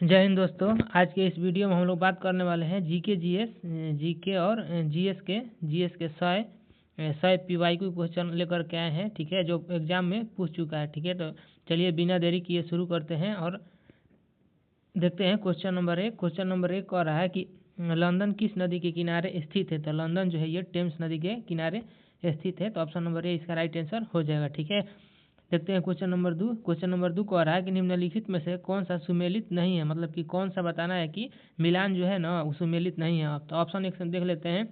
जय हिंद दोस्तों। आज के इस वीडियो में हम लोग बात करने वाले हैं जीके और जीएस के 100 पीवाईक्यू क्वेश्चन लेकर के आए हैं। ठीक है, जो एग्जाम में पूछ चुका है। ठीक है, तो चलिए बिना देरी किए शुरू करते हैं और देखते हैं क्वेश्चन नंबर 1। क्वेश्चन नंबर 1 कह रहा है कि लंदन किस नदी के किनारे स्थित है। तो लंदन जो है ये टेम्स नदी के किनारे स्थित है। तो ऑप्शन नंबर ए इसका राइट आंसर हो जाएगा। ठीक है, देखते हैं क्वेश्चन नंबर 2। क्वेश्चन नंबर 2 कह रहा है कि निम्नलिखित में से कौन सा सुमेलित नहीं है, मतलब कि कौन सा बताना है कि मिलान जो है ना वो सुमेलित नहीं है। तो ऑप्शन एक देख लेते हैं,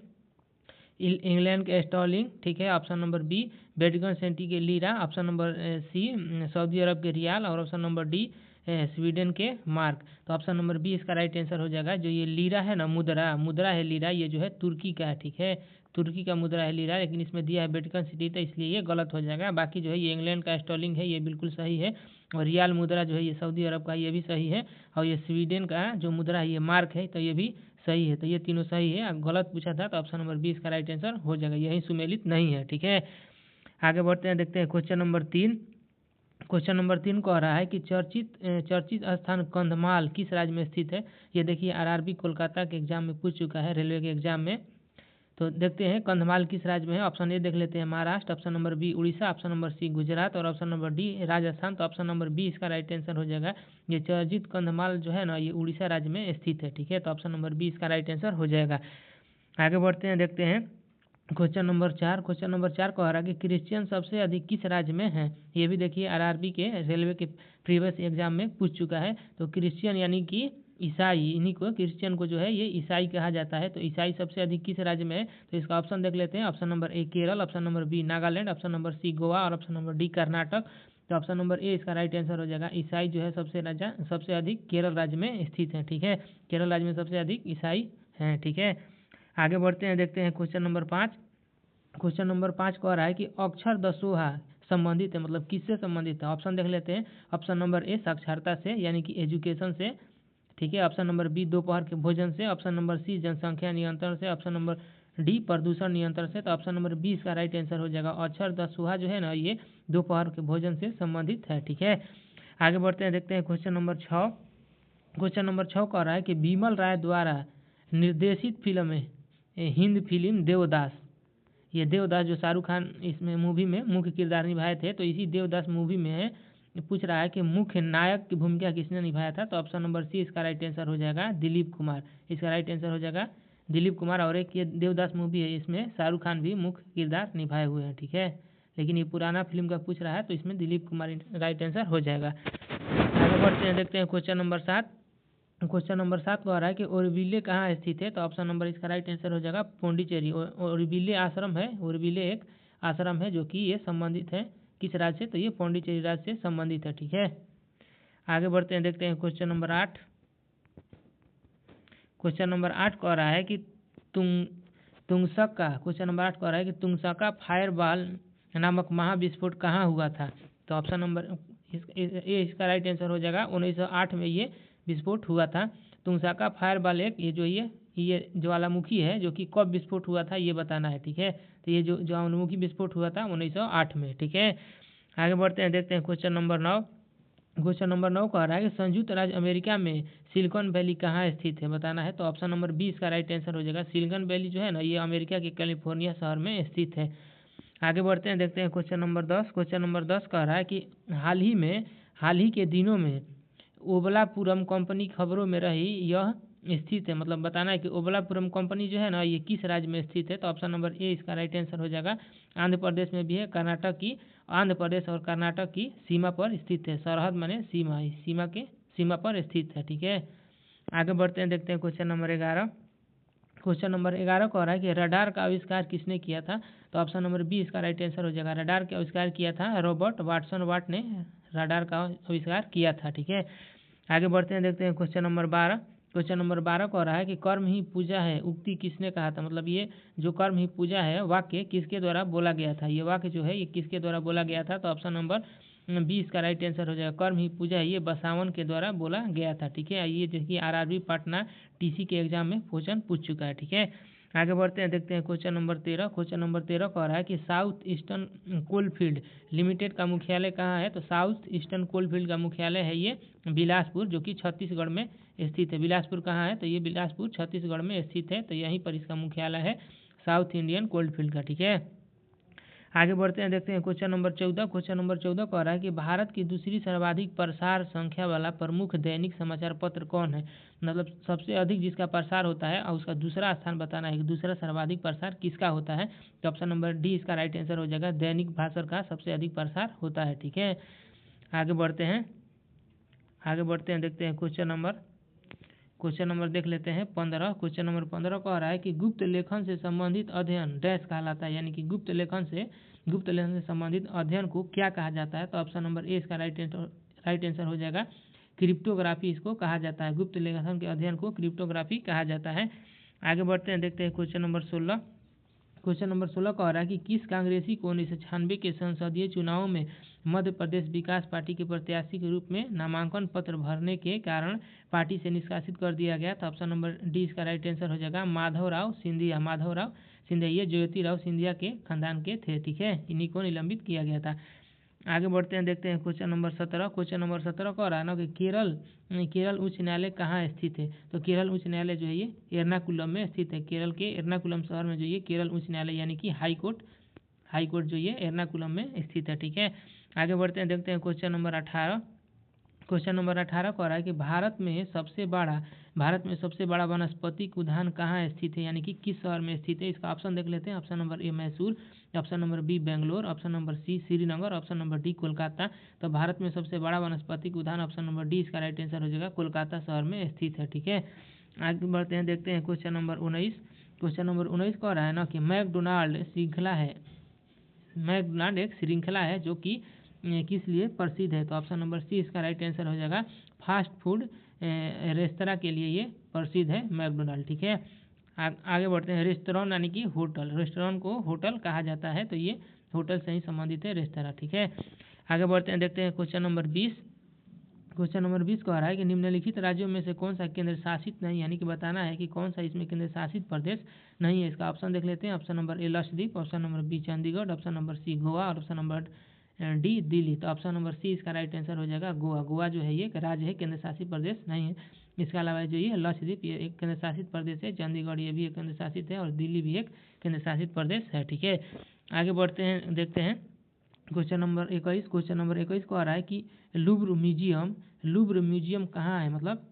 इंग्लैंड के स्टर्लिंग। ठीक है, option number B Vatican City के lira, option number C Saudi Arabia के रियाल और ऑप्शन नंबर डी स्वीडन के मार्क। तो ऑप्शन नंबर बी इसका राइट आंसर हो जाएगा। जो ये लीरा है ना, मुद्रा है लीरा, ये जो है तुर्की का है। ठीक है, तुर्की का मुद्रा है लीरा, लेकिन इसमें दिया है वेटिकन सिटी, तो इसलिए ये गलत हो जाएगा। बाकी जो है ये इंग्लैंड का स्टर्लिंग है, ये बिल्कुल सही है। और रियाल मुद्रा जो है ये सऊदी अरब का, ये भी सही है। और ये स्वीडन का जो मुद्रा है ये मार्क है, तो ये भी सही है। तो ये तीनों सही है। गलत पूछा था तो ऑप्शन नंबर बी इसका राइट आंसर हो जाएगा, यही सुमेलित नहीं है। ठीक है, आगे बढ़ते हैं, देखते हैं क्वेश्चन नंबर 3। क्वेश्चन नंबर 3 कह रहा है कि चर्चित स्थान कंधमाल किस राज्य में स्थित है। ये देखिए आरआरबी कोलकाता के एग्जाम में पूछ चुका है, रेलवे के एग्जाम में। तो देखते हैं कंधमाल किस राज्य में है। ऑप्शन ए देख लेते हैं Maharashtra, option number B Orissa, option number C Gujarat और ऑप्शन नंबर डी राजस्थान। तो ऑप्शन नंबर बी इसका राइट आंसर हो जाएगा। ये चर्चित कंधमाल जो है ना ये उड़ीसा राज्य में स्थित है। ठीक है, तो ऑप्शन नंबर बी इसका राइट आंसर हो जाएगा। आगे बढ़ते हैं, देखते हैं क्वेश्चन नंबर 4। क्वेश्चन नंबर 4 कह रहा है कि क्रिश्चियन सबसे अधिक किस राज्य में है। ये भी देखिए आरआरबी के रेलवे के प्रीवियस एग्जाम में पूछ चुका है। तो क्रिश्चियन यानी कि ईसाई, इन्हीं को क्रिश्चियन को जो है ये ईसाई कहा जाता है। तो ईसाई सबसे अधिक किस राज्य में है, तो इसका ऑप्शन देख लेते हैं। Option number A Kerala, option number B Nagaland, option number C Goa और ऑप्शन नंबर डी कर्नाटक। तो ऑप्शन नंबर ए इसका राइट आंसर हो जाएगा। ईसाई जो है सबसे अधिक केरल राज्य में स्थित है। ठीक है, केरल राज्य में सबसे अधिक ईसाई हैं। ठीक है, आगे बढ़ते हैं, देखते हैं क्वेश्चन नंबर 5। क्वेश्चन नंबर 5 कह रहा है कि अक्षर दसोहा संबंधित है, मतलब किससे संबंधित है। ऑप्शन देख लेते हैं। ऑप्शन नंबर ए साक्षरता से यानी कि एजुकेशन से। ठीक है, ऑप्शन नंबर बी दोपहर के भोजन से, ऑप्शन नंबर सी जनसंख्या नियंत्रण से, ऑप्शन नंबर डी प्रदूषण नियंत्रण से। तो ऑप्शन नंबर बी इसका राइट आंसर हो जाएगा। अक्षर दसोहा जो है ना ये दोपहर के भोजन से संबंधित है। ठीक है, आगे बढ़ते हैं, देखते हैं क्वेश्चन नंबर 6। क्वेश्चन नंबर 6 कह रहा है कि बिमल राय द्वारा निर्देशित फिल्म है हिंद फिल्म देवदास। ये देवदास जो शाहरुख खान इसमें मूवी में मुख्य किरदार निभाए थे, तो इसी देवदास मूवी में है। पूछ रहा है कि मुख्य नायक की भूमिका किसने निभाया था। तो ऑप्शन नंबर सी इसका राइट आंसर हो जाएगा दिलीप कुमार। इसका राइट आंसर हो जाएगा दिलीप कुमार। और एक ये देवदास मूवी है, इसमें शाहरुख खान भी मुख्य किरदार निभाए हुए हैं। ठीक है, लेकिन ये पुराना फिल्म का पूछ रहा है, तो इसमें दिलीप कुमार राइट आंसर हो जाएगा। आगे बढ़ते हैं, देखते हैं क्वेश्चन नंबर 7। क्वेश्चन नंबर 7 कह रहा है कि ओरबिले कहाँ स्थित है। तो ऑप्शन नंबर इसका राइट आंसर हो जाएगा पौंडीचेरी। ओरबिले आश्रम है, ओरबिले एक आश्रम है जो कि ये संबंधित है किस राज्य से, तो ये पौंडीचेरी राज्य से संबंधित है। ठीक है, आगे बढ़ते हैं, देखते हैं क्वेश्चन नंबर 8। क्वेश्चन नंबर 8 कह रहा है कि तुंगसका क्वेश्चन नंबर 8 कह रहा है कि तुंगसका फायरबॉल नामक महाविस्फोट कहाँ हुआ था। तो ऑप्शन नंबर इसका राइट आंसर हो जाएगा 1908 में ये विस्फोट हुआ था। तुंगसका फायरबॉल एक ये ज्वालामुखी है जो कि कब विस्फोट हुआ था ये बताना है। ठीक है, तो ये जो ज्वालामुखी विस्फोट हुआ था 1908 में। ठीक है, आगे बढ़ते हैं, देखते हैं क्वेश्चन नंबर 9। क्वेश्चन नंबर 9 कह रहा है कि संयुक्त राज्य अमेरिका में सिलिकॉन वैली कहाँ स्थित है, बताना है। तो ऑप्शन नंबर बी इसका राइट आंसर हो जाएगा। सिलिकॉन वैली जो है ना ये अमेरिका के कैलिफोर्निया शहर में स्थित है। आगे बढ़ते हैं, देखते हैं क्वेश्चन नंबर 10। क्वेश्चन नंबर 10 कह रहा है कि हाल ही के दिनों में ओबलापुरम कंपनी खबरों में रही, यह स्थित है, मतलब बताना है कि ओबलापुरम कंपनी जो है ना ये किस राज्य में स्थित है। तो ऑप्शन नंबर ए इसका राइट आंसर हो जाएगा। आंध्र प्रदेश में भी है, आंध्र प्रदेश और कर्नाटक की सीमा पर स्थित है। सरहद माने सीमा पर स्थित है। ठीक है, आगे बढ़ते हैं, देखते हैं क्वेश्चन नंबर 11। क्वेश्चन नंबर 11 कह रहा है कि रडार का आविष्कार किसने किया था। तो ऑप्शन नंबर बी इसका राइट आंसर हो जाएगा। रडार का आविष्कार किया था रॉबर्ट वाटसन वाट ने रडार का आविष्कार किया था। ठीक है, आगे बढ़ते हैं, देखते हैं क्वेश्चन नंबर 12। क्वेश्चन नंबर 12 कह रहा है कि कर्म ही पूजा है उक्ति किसने कहा था, मतलब ये जो कर्म ही पूजा है वाक्य किसके द्वारा बोला गया था। ये वाक्य जो है ये किसके द्वारा बोला गया था। तो ऑप्शन नंबर बी इसका राइट आंसर हो जाएगा। कर्म ही पूजा है ये बसावन के द्वारा बोला गया था। ठीक है, ये देखिए आरआरबी पटना टीसी के एग्जाम में क्वेश्चन पूछ चुका है। ठीक है, आगे बढ़ते हैं, देखते हैं क्वेश्चन नंबर 13। क्वेश्चन नंबर 13 कह रहा है कि साउथ ईस्टर्न कोलफील्ड लिमिटेड का मुख्यालय कहाँ है? तो साउथ ईस्टर्न कोलफील्ड का मुख्यालय है ये बिलासपुर, जो कि छत्तीसगढ़ में स्थित है। बिलासपुर कहाँ है? तो ये बिलासपुर छत्तीसगढ़ में स्थित है, तो यहीं पर इसका मुख्यालय है साउथ इंडियन कोलफील्ड का। ठीक है, आगे बढ़ते हैं, देखते हैं क्वेश्चन नंबर 14। क्वेश्चन नंबर 14 कह रहा है कि भारत की दूसरी सर्वाधिक प्रसार संख्या वाला प्रमुख दैनिक समाचार पत्र कौन है? मतलब सबसे अधिक जिसका प्रसार होता है और उसका दूसरा स्थान बताना है कि दूसरा सर्वाधिक प्रसार किसका होता है। तो ऑप्शन नंबर डी इसका राइट आंसर हो जाएगा, दैनिक भास्कर का सबसे अधिक प्रसार होता है। ठीक है, आगे बढ़ते हैं, देखते हैं क्वेश्चन नंबर देख लेते हैं 15। क्वेश्चन नंबर 15 कह रहा है कि गुप्त लेखन से संबंधित अध्ययन डैश कहलाता है, यानी कि गुप्त लेखन से संबंधित अध्ययन को क्या कहा जाता है? तो ऑप्शन नंबर ए इसका राइट आंसर हो जाएगा, क्रिप्टोग्राफी इसको कहा जाता है। गुप्त लेखन के अध्ययन को क्रिप्टोग्राफी कहा जाता है। आगे बढ़ते हैं, देखते हैं क्वेश्चन नंबर 16। क्वेश्चन नंबर 16 कह रहा है कि किस कांग्रेसी को 1996 के संसदीय चुनाव में मध्य प्रदेश विकास पार्टी के प्रत्याशी के रूप में नामांकन पत्र भरने के कारण पार्टी से निष्कासित कर दिया गया? तो ऑप्शन नंबर डी इसका राइट आंसर हो जाएगा, माधवराव सिंधिया। ये ज्योतिराव सिंधिया के खानदान के थे। ठीक है, इन्हीं को निलंबित किया गया था। आगे बढ़ते हैं, देखते हैं क्वेश्चन नंबर 17। क्वेश्चन नंबर 17 कह रहा है ना कि केरल उच्च न्यायालय कहाँ स्थित है? तो केरल उच्च न्यायालय जो है ये एर्नाकुलम में स्थित है। केरल के एर्नाकुलम शहर में जो ये केरल उच्च न्यायालय यानी कि हाई कोर्ट जो ये एर्नाकुलम में स्थित है। ठीक है, आगे बढ़ते हैं, देखते हैं क्वेश्चन नंबर 18। क्वेश्चन नंबर 18 कह रहा है कि भारत में सबसे बड़ा वनस्पतिक उद्यान कहाँ स्थित है, यानी कि किस शहर में स्थित है? इसका ऑप्शन देख लेते हैं। Option number A Mysore, option number B Bangalore, option number C Srinagar, option number D Kolkata. तो भारत में सबसे बड़ा वनस्पतिक उद्यान ऑप्शन नंबर डी इसका राइट आंसर हो जाएगा, कोलकाता शहर में स्थित है। ठीक है, आगे बढ़ते हैं, देखते हैं क्वेश्चन नंबर 19। क्वेश्चन नंबर 19 कह रहा है ना कि मैकडोनाल्ड एक श्रृंखला है जो कि किस लिए प्रसिद्ध है? तो ऑप्शन नंबर सी इसका राइट आंसर हो जाएगा, फास्ट फूड रेस्तरां के लिए ये प्रसिद्ध है मैकडोनाल्ड। ठीक है, आगे बढ़ते हैं, रेस्टोरेंट यानी कि होटल, रेस्टोरेंट को होटल कहा जाता है, तो ये होटल से ही संबंधित है रेस्तरां। ठीक है, आगे बढ़ते हैं, देखते हैं क्वेश्चन नंबर 20। क्वेश्चन नंबर 20 कह रहा है कि निम्नलिखित राज्यों में से कौन सा केंद्र शासित नहीं, यानी कि बताना है कि कौन सा इसमें केंद्र शासित प्रदेश नहीं है। इसका ऑप्शन देख लेते हैं। Option number A Lakshadweep, option number B Chandigarh, option number C Goa और ऑप्शन नंबर डी दिल्ली। तो ऑप्शन नंबर सी इसका राइट आंसर हो जाएगा, गोवा। गोवा जो है ये एक राज्य है, केंद्र शासित प्रदेश नहीं है। इसके अलावा जो ये लक्षद्वीप ये एक केंद्र शासित प्रदेश है, चंडीगढ़ ये भी एक केंद्र शासित है और दिल्ली भी एक केंद्र शासित प्रदेश है। ठीक है, आगे बढ़ते हैं, देखते हैं क्वेश्चन नंबर 21। क्वेश्चन नंबर 21 को आ रहा है कि लुव्र म्यूजियम कहाँ है, मतलब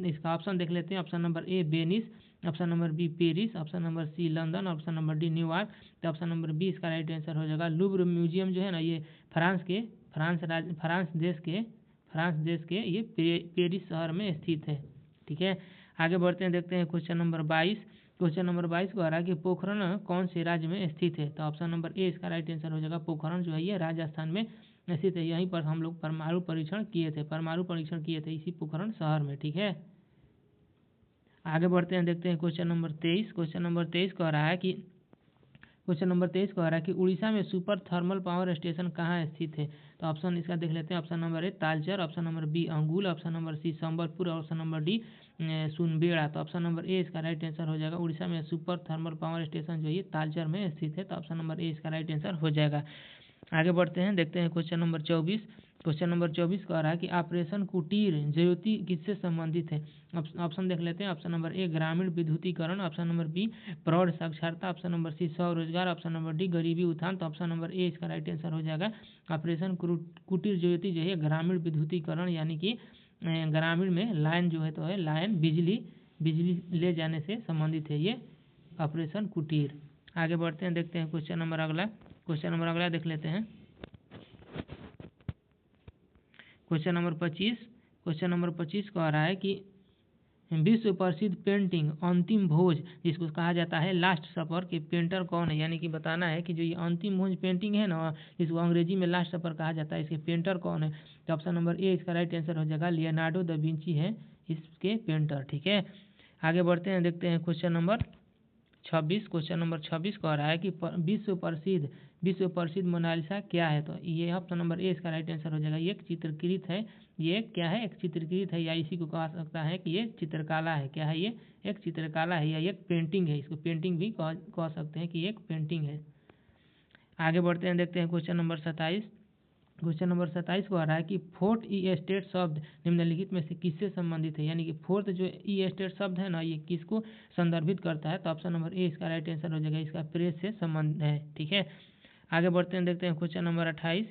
इसका ऑप्शन देख लेते हैं। Option number A Venice, option number B Paris, option number C London, option number D New York. तो ऑप्शन नंबर बी इसका राइट आंसर हो जाएगा, लुव्र म्यूजियम जो है ना ये फ्रांस देश के ये पेरिस शहर में स्थित है। ठीक है, आगे बढ़ते हैं, देखते हैं क्वेश्चन नंबर 22। क्वेश्चन नंबर 22 को आ रहा है कि पोखरण कौन से राज्य में स्थित है? तो ऑप्शन नंबर ए इसका राइट आंसर हो जाएगा, पोखरण जो है ये राजस्थान में स्थित है। यहीं पर हम लोग परमाणु परीक्षण किए थे इसी पोखरण शहर में। ठीक है, आगे बढ़ते हैं, देखते हैं क्वेश्चन नंबर 23। क्वेश्चन नंबर 23 कह रहा है कि उड़ीसा में सुपर थर्मल पावर स्टेशन कहाँ स्थित है? तो ऑप्शन इसका देख लेते हैं। Option number A Talcher, option number B Angul, option number C Sambalpur और ऑप्शन नंबर डी सुनबेड़ा। तो ऑप्शन नंबर ए इसका राइट आंसर हो जाएगा, उड़ीसा में सुपर थर्मल पावर स्टेशन जो है तालचर में स्थित है। तो ऑप्शन नंबर ए इसका राइट आंसर हो जाएगा। आगे बढ़ते हैं, देखते हैं क्वेश्चन नंबर 24। क्वेश्चन नंबर 24 कह रहा है कि ऑपरेशन कुटीर ज्योति किससे संबंधित है? ऑप्शन देख लेते हैं। ऑप्शन नंबर ए ग्रामीण विद्युतीकरण, ऑप्शन नंबर बी प्रौढ़ साक्षरता, ऑप्शन नंबर सी स्वरोजगार, ऑप्शन नंबर डी गरीबी उत्थान। तो ऑप्शन नंबर ए इसका राइट आंसर हो जाएगा, ऑपरेशन कुटीर ज्योति जो है ग्रामीण विद्युतीकरण यानी कि ग्रामीण में लाइन जो है तो है लाइन बिजली ले जाने से संबंधित है ये ऑपरेशन कुटीर। आगे बढ़ते हैं, देखते हैं क्वेश्चन नंबर अगला देख लेते हैं। Question number 25। क्वेश्चन नंबर 25 कह रहा है कि विश्व प्रसिद्ध पेंटिंग अंतिम भोज जिसको कहा जाता है लास्ट सपर के पेंटर कौन है? यानी कि बताना है कि जो ये अंतिम भोज पेंटिंग है ना जिसको अंग्रेजी में लास्ट सपर कहा जाता है, इसके पेंटर कौन है? तो ऑप्शन नंबर ए इसका राइट आंसर हो जाएगा, लियोनार्डो दा विंची है इसके पेंटर। ठीक है, आगे बढ़ते हैं, देखते हैं क्वेश्चन नंबर 26। क्वेश्चन नंबर 26 कह रहा है कि विश्व प्रसिद्ध विश्व प्रसिद्ध मोनालिसा क्या है? तो ये ऑप्शन नंबर ए इसका राइट आंसर हो जाएगा। ये एक चित्रकृत है, ये क्या है? एक चित्रकृत है, या इसी को कहा सकता है कि ये चित्रकला है। क्या है? ये एक चित्रकला है या एक पेंटिंग है। इसको पेंटिंग भी कह सकते हैं कि ये एक पेंटिंग है। आगे बढ़ते हैं, देखते हैं क्वेश्चन नंबर 27। क्वेश्चन नंबर 27 को आ रहा है कि फोर्थ ई एस्टेट शब्द निम्नलिखित में से किससे संबंधित है? यानी कि फोर्थ जो ई एस्टेट शब्द है ना, ये किसको संदर्भित करता है? तो ऑप्शन नंबर ए इसका राइट आंसर हो जाएगा। इसका प्रेस से संबंध है। ठीक है, आगे बढ़ते हैं, देखते हैं क्वेश्चन नंबर 28।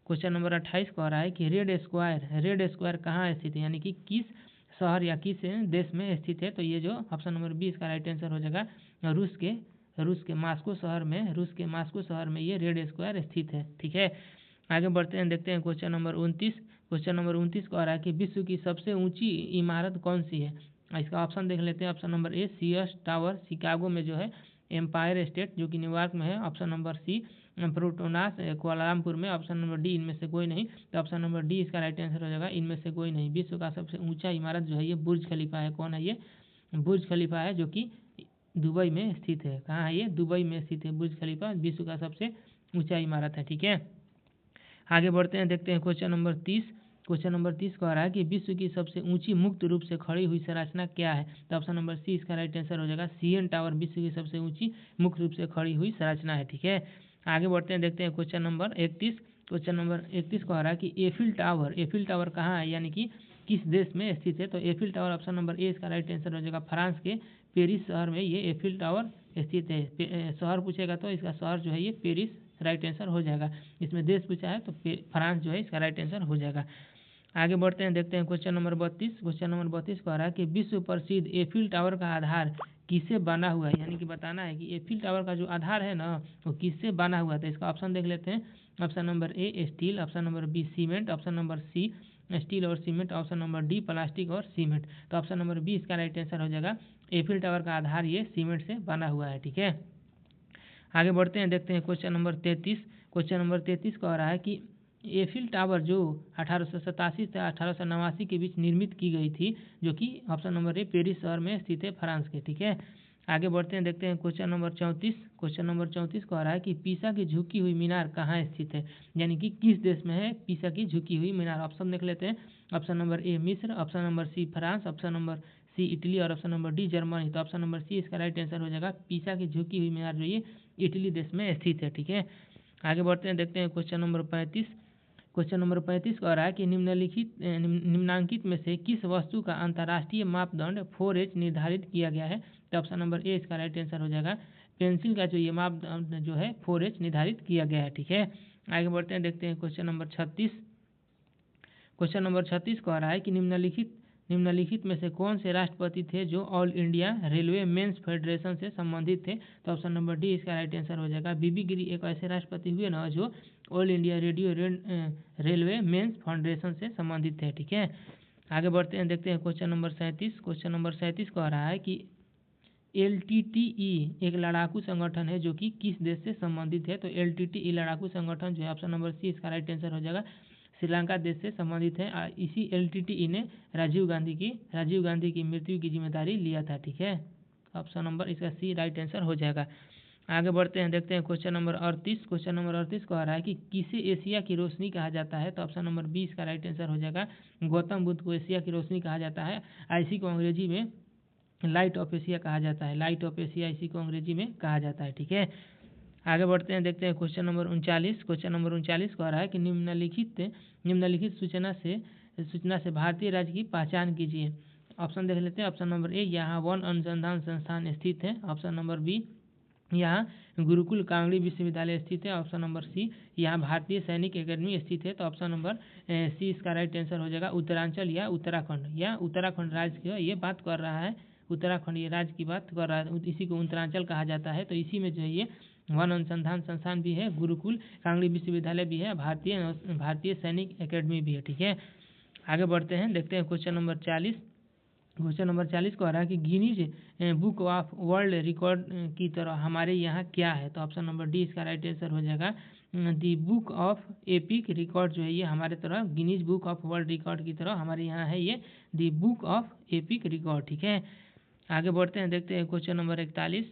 क्वेश्चन नंबर 28 को आ रहा है कि रेड स्क्वायर कहाँ स्थित है? यानी कि किस शहर या किस देश में स्थित है? तो ये जो ऑप्शन नंबर बी इसका राइट आंसर हो जाएगा। रूस के मास्को शहर में ये रेड स्क्वायर स्थित है। ठीक है, आगे बढ़ते हैं, देखते हैं क्वेश्चन नंबर 29। क्वेश्चन नंबर 29 को आ रहा है कि विश्व की सबसे ऊंची इमारत कौन सी है? इसका ऑप्शन देख लेते हैं। ऑप्शन नंबर ए सीएस टावर शिकागो में जो है, एम्पायर स्टेट जो कि न्यूयॉर्क में है, ऑप्शन नंबर सी प्रोटोनास कुआलालंपुर में, ऑप्शन नंबर डी इनमें से कोई नहीं। तो ऑप्शन नंबर डी इसका राइट आंसर हो जाएगा, इनमें से कोई नहीं। विश्व का सबसे ऊंचा इमारत जो है ये बुर्ज खलीफा है। कौन है ये? बुर्ज खलीफा है, जो कि दुबई में स्थित है। कहाँ है ये? दुबई में स्थित है बुर्ज खलीफा, विश्व का सबसे ऊंचा इमारत है। ठीक है, आगे बढ़ते हैं, देखते हैं क्वेश्चन नंबर 30। क्वेश्चन नंबर 30 को आ रहा है कि विश्व की सबसे ऊंची मुक्त रूप से खड़ी हुई संरचना क्या है? तो ऑप्शन नंबर सी इसका राइट आंसर हो जाएगा। सीएन टावर विश्व की सबसे ऊंची मुक्त रूप से खड़ी हुई संरचना है। ठीक है, आगे बढ़ते हैं, देखते हैं क्वेश्चन नंबर 31। क्वेश्चन नंबर 31 को आ रहा है कि एफिल टावर कहाँ है, यानी कि किस देश में स्थित है? तो एफिल टावर ऑप्शन नंबर ए इसका राइट आंसर हो जाएगा। फ्रांस के पेरिस शहर में ये एफिल टावर स्थित है। शहर पूछेगा तो इसका शहर जो है ये पेरिस राइट आंसर हो जाएगा। इसमें देश पूछा है तो फ्रांस जो है इसका राइट आंसर हो जाएगा। आगे बढ़ते हैं, देखते हैं क्वेश्चन नंबर 32। क्वेश्चन नंबर 32 को आ रहा है कि विश्व प्रसिद्ध एफिल टावर का आधार किससे बना हुआ है? यानी कि बताना है कि एफिल टावर का जो आधार है ना, वो किससे बना हुआ है? तो इसका ऑप्शन देख लेते हैं। Option number A steel, option number B cement, option number C steel और cement, option number D plastic और सीमेंट। तो ऑप्शन नंबर बी इसका राइट आंसर हो जाएगा। एफिल टावर का आधार ये सीमेंट से बना हुआ है। ठीक है, आगे बढ़ते हैं, देखते हैं क्वेश्चन नंबर 33। क्वेश्चन नंबर 33 को आ रहा है कि एफिल टावर जो 1887 से 1889 के बीच निर्मित की गई थी, जो कि ऑप्शन नंबर ए पेरिस शहर में स्थित है, फ्रांस के। ठीक है, आगे बढ़ते हैं, देखते हैं क्वेश्चन नंबर 34। क्वेश्चन नंबर 34 को आ रहा है कि पीसा की झुकी हुई मीनार कहाँ स्थित है? यानी कि किस देश में है पीसा की झुकी हुई मीनार? ऑप्शन देख लेते हैं। ऑप्शन नंबर ए मिस्र, option number C France, option number C Italy और ऑप्शन नंबर डी जर्मनी। तो ऑप्शन नंबर सी इसका राइट आंसर हो जाएगा। पीसा की झुकी हुई मीनार जो ये इटली देश में स्थित है। ठीक है, आगे बढ़ते हैं, देखते हैं क्वेश्चन नंबर 35। क्वेश्चन नंबर 35 का आ रहा है कि निम्नांकित में से किस वस्तु का अंतर्राष्ट्रीय मापदंड 4H निर्धारित किया गया है? तो ऑप्शन नंबर ए इसका राइट आंसर हो जाएगा। पेंसिल का जो ये मापदंड जो है 4H निर्धारित किया गया है। ठीक है, आगे बढ़ते हैं, देखते हैं क्वेश्चन नंबर 36। क्वेश्चन नंबर 36 को आ रहा है कि निम्नलिखित में से कौन से राष्ट्रपति थे जो all India railway men's federation से संबंधित थे? तो ऑप्शन नंबर डी इसका राइट आंसर हो जाएगा। बीबी गिरी एक ऐसे राष्ट्रपति हुए ना जो all India railway men's federation से संबंधित थे। ठीक है, आगे बढ़ते हैं, देखते हैं क्वेश्चन नंबर 37। क्वेश्चन नंबर 37 को आ रहा है कि LTTE एक लड़ाकू संगठन है जो कि किस देश से संबंधित है? तो LTTE लड़ाकू संगठन जो है ऑप्शन नंबर सी इसका राइट आंसर हो जाएगा। श्रीलंका देश से संबंधित है। इसी LTTE ने राजीव गांधी की मृत्यु की जिम्मेदारी लिया था। ठीक है, ऑप्शन नंबर इसका सी राइट आंसर हो जाएगा। आगे बढ़ते हैं, देखते हैं क्वेश्चन नंबर 38। क्वेश्चन नंबर 38 को आ रहा है कि किसे एशिया की रोशनी कहा जाता है? तो ऑप्शन नंबर बी इसका राइट आंसर हो जाएगा। गौतम बुद्ध को एशिया की रोशनी कहा जाता है। इसी को अंग्रेजी में लाइट ऑफ एशिया कहा जाता है। लाइट ऑफ एशिया इसी को अंग्रेजी में कहा जाता है। ठीक है, आगे बढ़ते हैं, देखते हैं क्वेश्चन नंबर 39। क्वेश्चन नंबर 39 को आ रहा है कि निम्नलिखित सूचना से भारतीय राज्य की पहचान कीजिए। ऑप्शन देख लेते हैं। ऑप्शन नंबर ए यहाँ वन अनुसंधान संस्थान स्थित है। ऑप्शन नंबर बी यहाँ गुरुकुल कांगड़ी विश्वविद्यालय स्थित है। ऑप्शन नंबर सी यहाँ भारतीय सैनिक अकेडमी स्थित है। तो ऑप्शन नंबर सी इसका राइट आंसर हो जाएगा। उत्तरांचल या उत्तराखंड राज्य की ये बात कर रहा है। उत्तराखंड ये राज्य की बात कर रहा है, इसी को उत्तरांचल कहा जाता है। तो इसी में जो है ये वन अनुसंधान संस्थान भी है, गुरुकुल कांगड़ी विश्वविद्यालय भी है, भारतीय सैनिक अकेडमी भी है। ठीक है, आगे बढ़ते हैं, देखते हैं क्वेश्चन नंबर 40। क्वेश्चन नंबर 40 को आ रहा है कि Guinness book of world record की तरह हमारे यहाँ क्या है? तो ऑप्शन नंबर डी इसका राइट आंसर हो जाएगा। दी बुक ऑफ एपिक रिकॉर्ड जो है ये हमारे तरह Guinness book of world record की तरह हमारे यहाँ है ये दी बुक ऑफ एपिक रिकॉर्ड। ठीक है, आगे बढ़ते हैं, देखते हैं क्वेश्चन नंबर 41।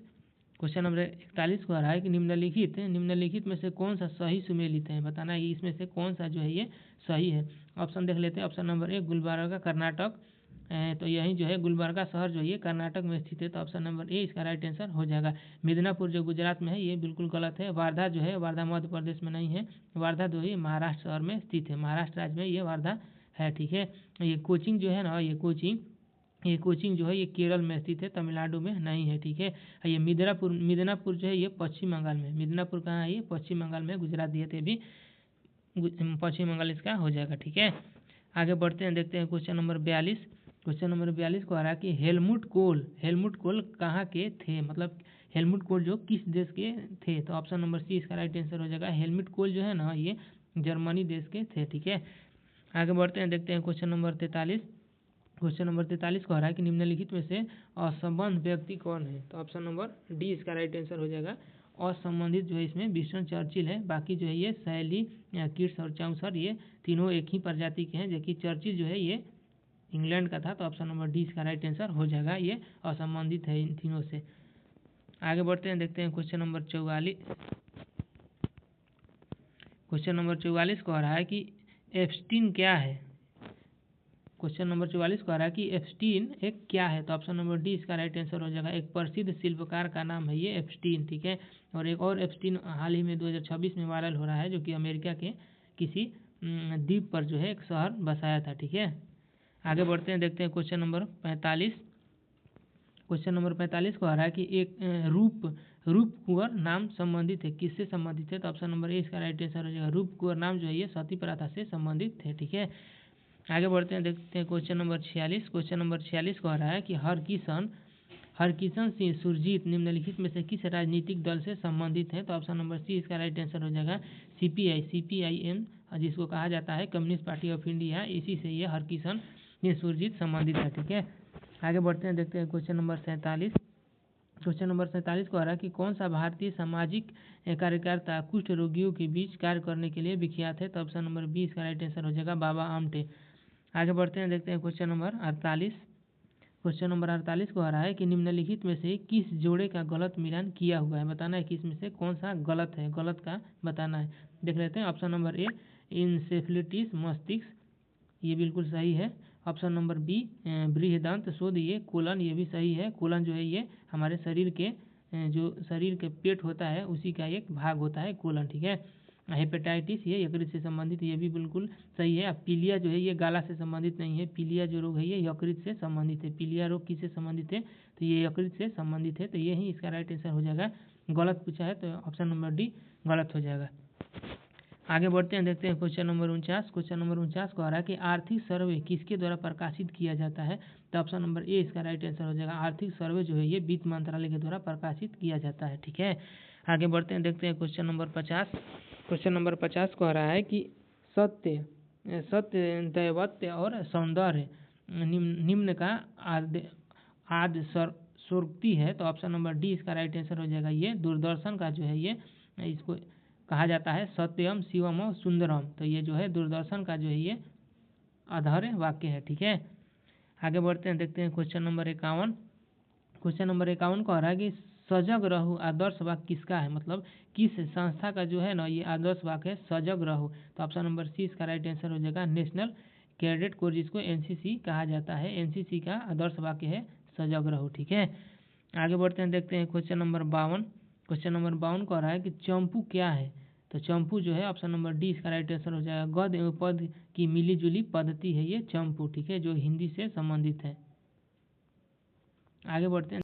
क्वेश्चन नंबर 41 को आ रहा है कि निम्नलिखित में से कौन सा सही सुमेलित है, बताना है इसमें से कौन सा जो है ये सही है। ऑप्शन देख लेते हैं। ऑप्शन नंबर 1 गुलबर्गा कर्नाटक, तो यही जो है गुलबर्गा शहर जो है कर्नाटक में स्थित है, तो ऑप्शन नंबर ए इसका राइट आंसर हो जाएगा। मिदनापुर जो गुजरात में है ये बिल्कुल गलत है। वारधा जो है, वारधा मध्य प्रदेश में नहीं है, वारधा जो है महाराष्ट्र शहर में स्थित है, महाराष्ट्र राज्य में ये वारधा है, ठीक है। ये कोचिंग जो है ना, ये कोचिंग जो है ये केरल में स्थित है, तमिलनाडु में नहीं है, ठीक है। ये मिदनापुर जो है ये पश्चिम बंगाल में, मिदनापुर कहाँ है, ये पश्चिम बंगाल में, गुजरात दिए थे भी, पश्चिम बंगाल इसका हो जाएगा, ठीक है। आगे बढ़ते हैं, देखते हैं क्वेश्चन नंबर 42। क्वेश्चन नंबर 42 को आ रहा है कि हेलमुट कोल कहाँ के थे, मतलब हेलमुट कोल जो किस देश के थे, तो ऑप्शन नंबर सी इसका राइट आंसर हो जाएगा। हेलमुट कोल जो है ना ये जर्मनी देश के थे, ठीक है। आगे बढ़ते हैं, देखते हैं क्वेश्चन नंबर 43। क्वेश्चन नंबर 43 को आ रहा है कि निम्नलिखित में से असंबद्ध व्यक्ति कौन है, तो ऑप्शन नंबर डी इसका राइट आंसर हो जाएगा। असंबंधित जो है इसमें विंस्टन चर्चिल है, बाकी जो है ये शैली, किट्स और चाउसर ये तीनों एक ही प्रजाति के हैं, जबकि चर्चिल जो है ये इंग्लैंड का था, तो ऑप्शन नंबर डी इसका राइट आंसर हो जाएगा, ये असंबंधित है इन तीनों से। आगे बढ़ते हैं, देखते हैं क्वेश्चन नंबर 44। क्वेश्चन नंबर 44 को आ रहा है कि एप्स्टीन क्या है। क्वेश्चन नंबर 44 को आ रहा है कि एप्स्टीन एक क्या है, तो ऑप्शन नंबर डी इसका राइट आंसर हो जाएगा। एक प्रसिद्ध शिल्पकार का नाम है ये एप्स्टीन, ठीक है। और एक और एप्स्टीन हाल ही में 2026 में वायरल हो रहा है, जो कि अमेरिका के किसी द्वीप पर जो है एक शहर बसाया था, ठीक है। आगे बढ़ते हैं, देखते हैं क्वेश्चन नंबर 45। क्वेश्चन नंबर 45 को आ रहा है कि एक रूप कुंवर नाम संबंधित है, किससे संबंधित है, तो ऑप्शन नंबर ए इसका राइट आंसर हो जाएगा। रूप कुंवर नाम जो है ये सती प्रथा से संबंधित है, ठीक है। आगे बढ़ते हैं, देखते हैं क्वेश्चन नंबर 46। क्वेश्चन नंबर 46 को आ रहा है कि हरकिशन सिंह सुरजीत निम्नलिखित में से किस राजनीतिक दल से संबंधित है, तो ऑप्शन नंबर सी इसका राइट आंसर हो जाएगा। CPIM जिसको कहा जाता है कम्युनिस्ट पार्टी ऑफ इंडिया, इसी से ये हरकिशन सिंह सुरजीत संबंधित है, ठीक है। आगे बढ़ते हैं, देखते हैं क्वेश्चन नंबर 47। क्वेश्चन नंबर 47 को आ रहा है कि कौन सा भारतीय सामाजिक कार्यकर्ता कुष्ठ रोगियों के बीच कार्य करने के लिए विख्यात है, तो ऑप्शन नंबर बी इसका राइट आंसर हो जाएगा, बाबा आमटे। आगे बढ़ते हैं, देखते हैं क्वेश्चन नंबर 48। क्वेश्चन नंबर 48 को आ रहा है कि निम्नलिखित में से किस जोड़े का गलत मिलान किया हुआ है, बताना है कि इसमें से कौन सा गलत है, गलत का बताना है। देख लेते हैं। ऑप्शन नंबर ए इंसेफ्लिटिस मस्तिष्क, ये बिल्कुल सही है। ऑप्शन नंबर बी बृहदांत शोध, ये कोलन, ये भी सही है। कोलन जो है ये हमारे शरीर के पेट होता है उसी का एक भाग होता है कोलन, ठीक है। हेपेटाइटिस ये यकृत से संबंधित, ये भी बिल्कुल सही है। अब पीलिया जो है ये गाला से संबंधित नहीं है, पीलिया जो रोग है ये यकृत से संबंधित है। पीलिया रोग किससे संबंधित है, तो ये यकृत से संबंधित है, तो ये ही इसका राइट आंसर हो जाएगा। गलत पूछा है तो ऑप्शन नंबर डी गलत हो जाएगा। आगे बढ़ते हैं, देखते हैं क्वेश्चन नंबर 49। क्वेश्चन नंबर 49 को आ रहा है कि आर्थिक सर्वे किसके द्वारा प्रकाशित किया जाता है, तो ऑप्शन नंबर ए इसका राइट आंसर हो जाएगा। आर्थिक सर्वे जो है ये वित्त मंत्रालय के द्वारा प्रकाशित किया जाता है, ठीक है। आगे बढ़ते हैं, देखते हैं क्वेश्चन नंबर 50। क्वेश्चन नंबर 50 को आ रहा है कि सत्य, दैवत्य और सौंदर्य निम्न का आद स्वर्गति है, तो ऑप्शन नंबर डी इसका राइट आंसर हो जाएगा। ये दूरदर्शन का जो है ये इसको कहा जाता है सत्यम शिवम और सुंदरम, तो ये जो है दूरदर्शन का जो है ये आधार वाक्य है, ठीक है। आगे बढ़ते हैं, देखते हैं क्वेश्चन नंबर 51। क्वेश्चन नंबर 51 को आ रहा है कि सजग रहो आदर्श वाक्य किसका है, मतलब किस संस्था का जो है ना ये आदर्श वाक्य है सजग रहो, तो ऑप्शन नंबर सी इसका राइट आंसर हो जाएगा। नेशनल कैडेट कोर जिसको NCC कहा जाता है, NCC का आदर्श वाक्य है सजग रहो, ठीक है। आगे बढ़ते हैं, देखते हैं क्वेश्चन नंबर 52। क्वेश्चन नंबर 52 को आ रहा है कि चंपू क्या है, तो चंपू जो है ऑप्शन नंबर डी इसका राइट आंसर हो जाएगा। गद्य एवं पद की मिलीजुली पद्धति है ये चंपू, ठीक है, जो हिंदी से संबंधित है। आगे बढ़ते हैं।